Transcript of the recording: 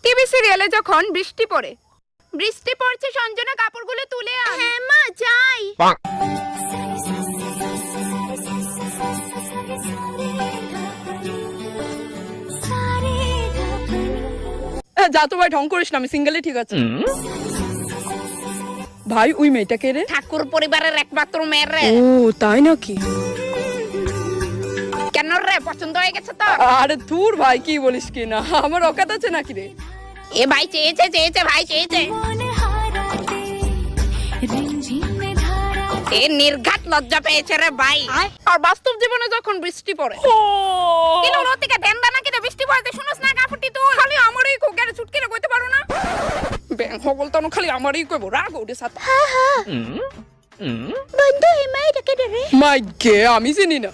TV সিরিয়ালে যখন বৃষ্টি পড়ে, বৃষ্টি পড়ছে সঞ্জনা কাপড়গুলো তুলে আন। হ্যাঁ মা যাই। যা তো ভাই, ঢং করিস না, আমি সিঙ্গেলই ঠিক আছে। ভাই ওই মেয়েটাকে রে? ঠাকুর পরিবারের একমাত্র মেয়ে রে। ও তাই নাকি? কেন রে, পছন্দ হয়ে গেছে তো? আরে দূর ভাই, কি বলিস কি না, আমার অকাত আছে নাকি রে? এ ভাই চেয়েছে ভাই চেয়েছে। এ নির্ঘাত লজ্জা পেয়েছে রে ভাই। আর বাস্তব জীবনে যখন বৃষ্টি পড়ে, কিলো রতিকে দেন দা নাকি রে, বৃষ্টি পড়তে শুনোস না কাপড়টি তুল। খালি আমারই কোকের ছুটকিরে কইতে পারো না? ব্যাং হগল তখন খালি আমারই কইবো, রাগ ওঠে সাথে। বন্ধু এই মাইটাকে রে। মাই গে, আমি চিনি না।